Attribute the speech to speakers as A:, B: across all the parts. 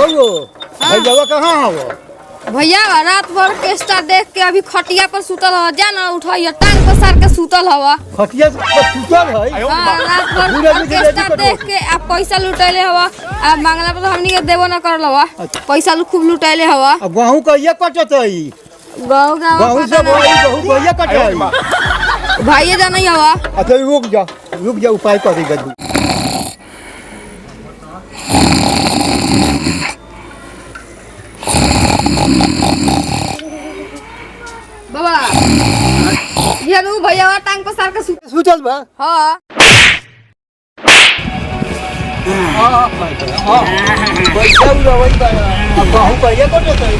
A: बउओ भैया कहाँ हो?
B: भैया रात भर केस्टा देख के अभी खटिया पर सुतल हवा। जा ना उठाइए, टांग पसार के सुतल हवा।
A: खटिया पर सुतल है?
B: रात भर केस्टा देख के आप पैसा लुटैले हवा। अब मांगला पर हमनी के देबो ना करल हवा। पैसा खूब लुटैले हवा।
A: गहूं कहिया कटतई? गहूं सब गहूं कहिया कटतई?
B: भाई जाना ही हवा।
A: अच्छा रुक जा उपाय कर गद्दू।
B: बाबा ये नु भैया टांग पसार के
A: सुतल बा।
B: हां
A: पैसा उड़ावई बा। अब गहूं कहिया कटतई?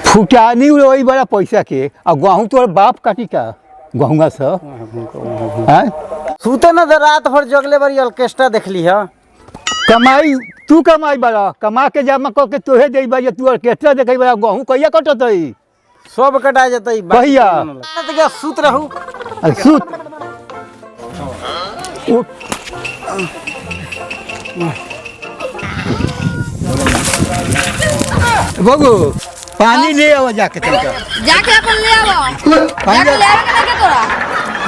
A: फुटानी उड़ावई बड़ा पैसा के। अब गहूं तोर बाप काटी का गहुआ से
C: सुते न रात भर जगले बारी ऑर्केस्ट्रा देखली है।
A: कमाई तू कमाई बड़ा कमा के जमा करके तोहे दे बा। तू ऑर्केस्ट्रा देखे बड़ा गहूं कहिया कटतई?
C: सब कटा जतई
A: भैया
C: सुत रहू।
A: सुत बगू पानी ले आओ जाके
B: जाके अपन ले आओ। जाके ले आवे के तोरा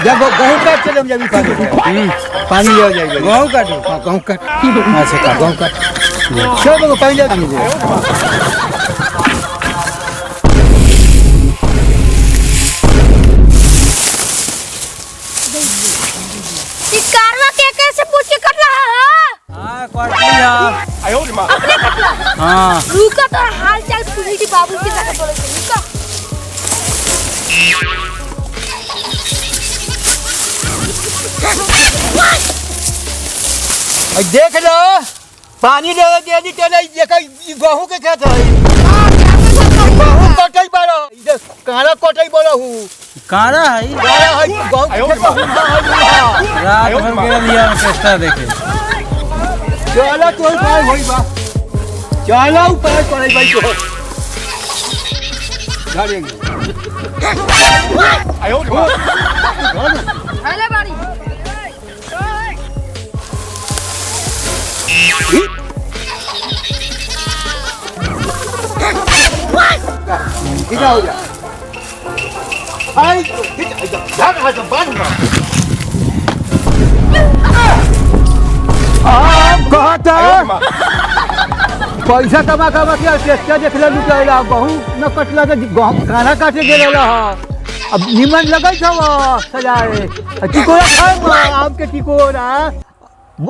A: जब गहूं काट चले हम जब पानी ले आ जाएगा।
C: गहूं काटू?
A: हां गहूं काट। अच्छा का गहूं काट सब को पानी ले आ।
B: कारवा के कैसे पूछ के कटला है?
C: हां काट लिया।
B: आयो रे मां अपने कटला।
C: हां
B: रुका तो हाल चाल पूछी थी बाबू के साथ बोले थे। रुका
A: देख लो पानी ले दे दी चले ये गहूं के खेत है। गहूं कटई बारो इधर कारा कटई बारो हूं।
C: कारा है
A: गहूं के खेत है।
C: रात भर के लिया ऑर्केस्ट्रा देखे।
A: चलो तोर भाई होई बा। चलो ऊपर करे भाई तो गाड़ेंगे। आयो
B: हेले बाड़ी
A: किधर हो जा? आई भाग हाथ बांध ना। कहता पैसा कमा के ऑर्केस्ट्रा देख ले लुटाइला। गहूं न कटला के गहूं खाना काटे गेल रहा। अब निमन लगई छव सजाए टिकोरा खाए आम के टिकोरा।